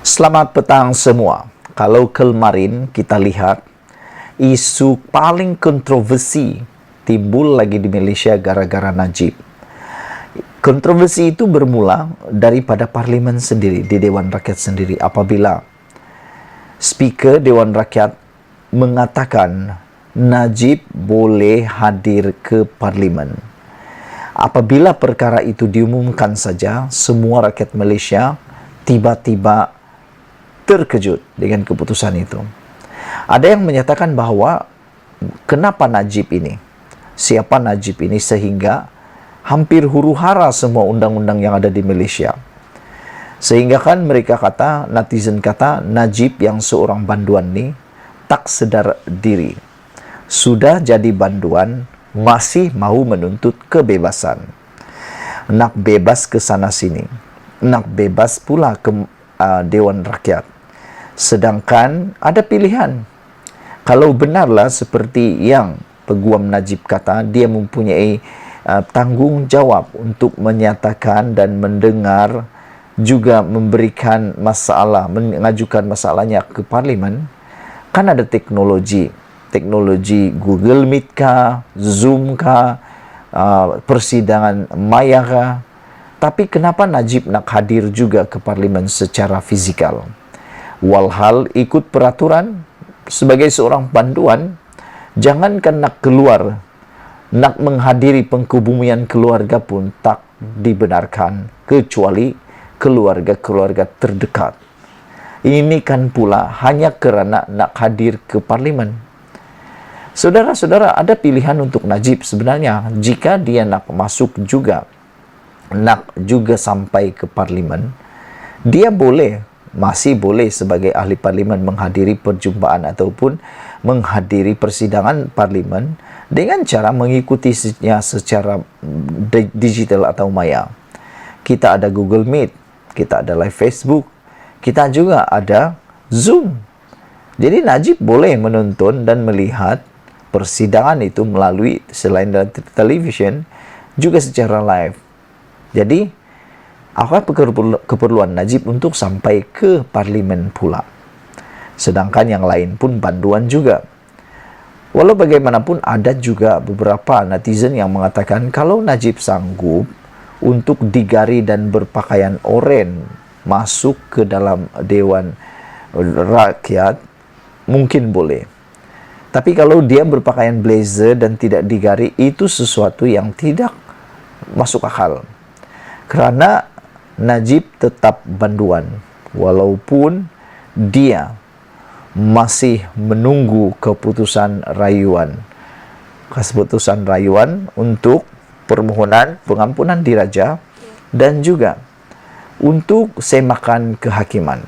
Selamat petang semua. Kalau kemarin kita lihat isu paling kontroversi timbul lagi di Malaysia gara-gara Najib. Kontroversi itu bermula daripada parlimen sendiri, di Dewan Rakyat sendiri, apabila Speaker Dewan Rakyat mengatakan Najib boleh hadir ke parlimen. Apabila perkara itu diumumkan saja, semua rakyat Malaysia tiba-tiba terkejut dengan keputusan itu. Ada yang menyatakan bahawa kenapa Najib ini? Siapa Najib ini sehingga hampir huru-hara semua undang-undang yang ada di Malaysia. Sehingga kan mereka kata, netizen kata, Najib yang seorang banduan ni tak sedar diri. Sudah jadi banduan, masih mau menuntut kebebasan. Nak bebas ke sana sini. Nak bebas pula ke Dewan Rakyat. Sedangkan ada pilihan. Kalau benarlah seperti yang Peguam Najib kata, dia mempunyai tanggungjawab untuk menyatakan dan mendengar, juga memberikan masalah, mengajukan masalahnya ke parlimen. Kan ada teknologi Google Meet kah, Zoom kah, persidangan maya kah. Tapi kenapa Najib nak hadir juga ke parlimen secara fizikal? Walhal ikut peraturan sebagai seorang banduan, jangankan nak keluar, nak menghadiri pengkebumian keluarga pun tak dibenarkan, kecuali keluarga-keluarga terdekat. Ini kan pula hanya kerana nak hadir ke parlimen. Saudara-saudara, ada pilihan untuk Najib sebenarnya. Jika dia nak masuk juga, nak juga sampai ke parlimen, dia masih boleh sebagai ahli parlimen menghadiri perjumpaan ataupun menghadiri persidangan parlimen dengan cara mengikutinya secara digital atau maya. Kita ada Google Meet, kita ada live Facebook, kita juga ada Zoom. Jadi Najib boleh menonton dan melihat persidangan itu melalui selain dari televisyen juga secara live. Jadi apa keperluan Najib untuk sampai ke parlimen pula? Sedangkan yang lain pun banduan juga. Walau bagaimanapun ada juga beberapa netizen yang mengatakan kalau Najib sanggup untuk digari dan berpakaian oranye masuk ke dalam Dewan Rakyat, mungkin boleh. Tapi kalau dia berpakaian blazer dan tidak digari, itu sesuatu yang tidak masuk akal. Kerana Najib tetap banduan, walaupun dia masih menunggu keputusan rayuan untuk permohonan pengampunan diraja dan juga untuk semakan kehakiman.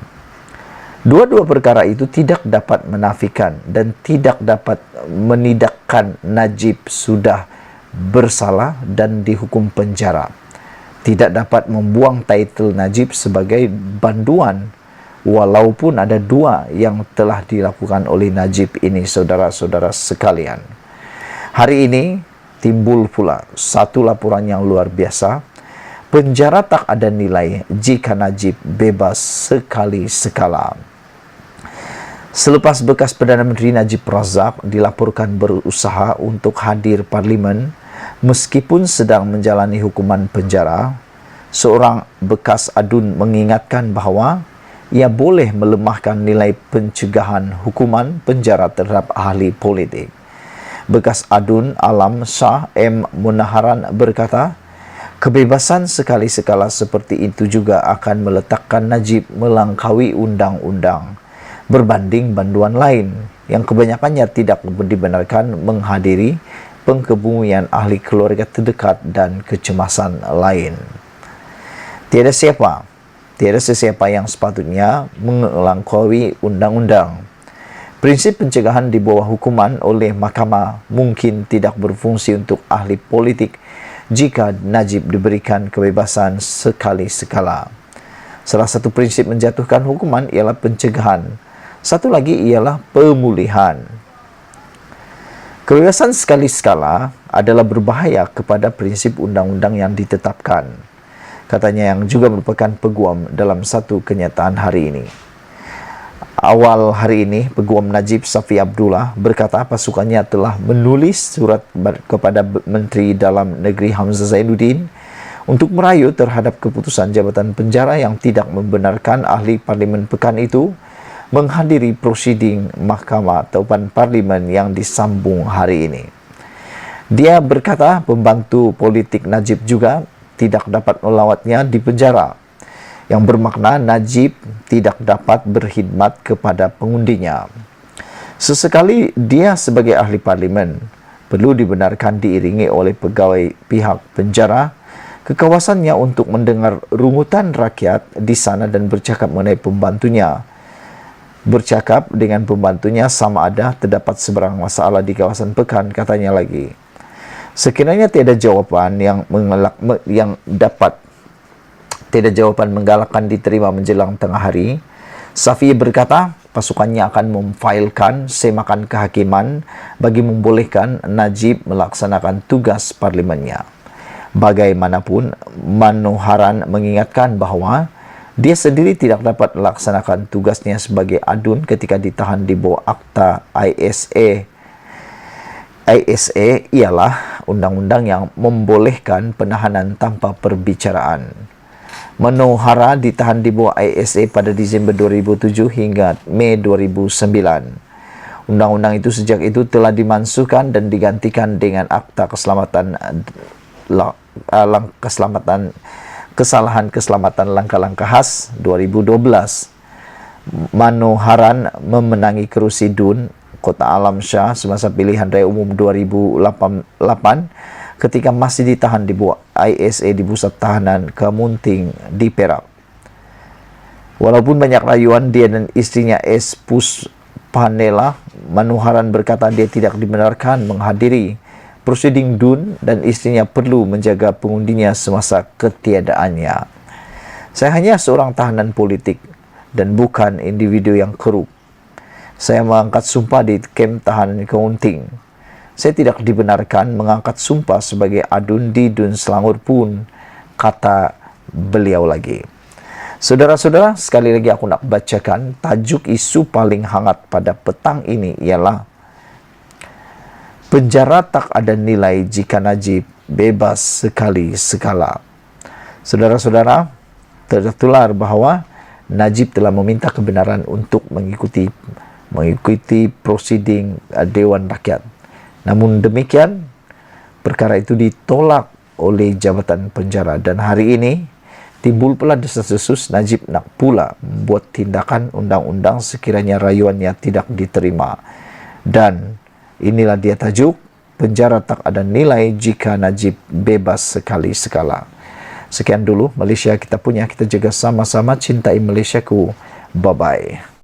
Dua-dua perkara itu tidak dapat menafikan dan tidak dapat menidakkan Najib sudah bersalah dan dihukum penjara. Tidak dapat membuang title Najib sebagai banduan, walaupun ada dua yang telah dilakukan oleh Najib ini, saudara-saudara sekalian. Hari ini timbul pula satu laporan yang luar biasa. Penjara tak ada nilai jika Najib bebas sekali-sekala. Selepas bekas Perdana Menteri Najib Razak dilaporkan berusaha untuk hadir parlimen, meskipun sedang menjalani hukuman penjara, seorang bekas adun mengingatkan bahawa ia boleh melemahkan nilai pencegahan hukuman penjara terhadap ahli politik. Bekas adun Alam Shah M. Munaharan berkata, kebebasan sekali-sekala seperti itu juga akan meletakkan Najib melangkaui undang-undang berbanding banduan lain yang kebanyakannya tidak dibenarkan menghadiri pengkebumian ahli keluarga terdekat dan kecemasan lain. Tiada sesiapa yang sepatutnya melampaui undang-undang. Prinsip pencegahan di bawah hukuman oleh mahkamah mungkin tidak berfungsi untuk ahli politik jika Najib diberikan kebebasan sekali-sekala. Salah satu prinsip menjatuhkan hukuman ialah pencegahan. Satu lagi ialah pemulihan. Kebebasan sekali-sekala adalah berbahaya kepada prinsip undang-undang yang ditetapkan. Katanya yang juga merupakan peguam dalam satu kenyataan hari ini. Awal hari ini, Peguam Najib Safi Abdullah berkata pasukannya telah menulis surat kepada Menteri Dalam Negeri Hamzah Zainuddin untuk merayu terhadap keputusan Jabatan Penjara yang tidak membenarkan ahli Parlimen Pekan itu menghadiri prosiding Mahkamah Taupan Parlimen yang disambung hari ini. Dia berkata pembantu politik Najib juga tidak dapat melawatnya di penjara, yang bermakna Najib tidak dapat berkhidmat kepada pengundinya. Sesekali dia sebagai ahli parlimen perlu dibenarkan diiringi oleh pegawai pihak penjara ke kawasannya untuk mendengar rungutan rakyat di sana dan bercakap mengenai pembantunya. Bercakap dengan pembantunya sama ada terdapat sebarang masalah di kawasan Pekan, katanya lagi. Sekiranya tiada jawapan tidak jawaban menggalakkan diterima menjelang tengah hari, Safi berkata pasukannya akan memfailkan semakan kehakiman bagi membolehkan Najib melaksanakan tugas parlimennya. Bagaimanapun, Manoharan mengingatkan bahawa dia sendiri tidak dapat melaksanakan tugasnya sebagai adun ketika ditahan di bawah Akta ISA. ISA ialah undang-undang yang membolehkan penahanan tanpa perbicaraan. Manohara ditahan di bawah ISA pada Disember 2007 hingga Mei 2009. Undang-undang itu sejak itu telah dimansuhkan dan digantikan dengan Akta Kesalahan-Keselamatan Langkah-Langkah Khas 2012. Manoharan memenangi kerusi DUN Kota Alam Shah semasa pilihan raya umum 2008 ketika masih ditahan di bawah ISA di pusat tahanan Kemunting di Perak. Walaupun banyak rayuan dia dan istrinya S. Puspanela, Manoharan berkata dia tidak dibenarkan menghadiri prosiding DUN dan istrinya perlu menjaga pengundinya semasa ketiadaannya. Saya hanya seorang tahanan politik dan bukan individu yang kerup. Saya mengangkat sumpah di kem tahanan Kemunting. Saya tidak dibenarkan mengangkat sumpah sebagai adun di DUN Selangor pun, kata beliau lagi. Saudara-saudara, sekali lagi aku nak bacakan tajuk isu paling hangat pada petang ini ialah penjara tak ada nilai jika Najib bebas sekali sekala. Saudara-saudara, tertular bahawa Najib telah meminta kebenaran untuk mengikuti prosiding Dewan Rakyat. Namun demikian, perkara itu ditolak oleh Jabatan Penjara dan hari ini timbul pula desas-desus Najib nak pula membuat tindakan undang-undang sekiranya rayuannya tidak diterima. Dan inilah dia tajuk, penjara tak ada nilai jika Najib bebas sekali sekala. Sekian dulu Malaysia kita punya, kita jaga sama-sama, cintai Malaysiaku. Bye-bye.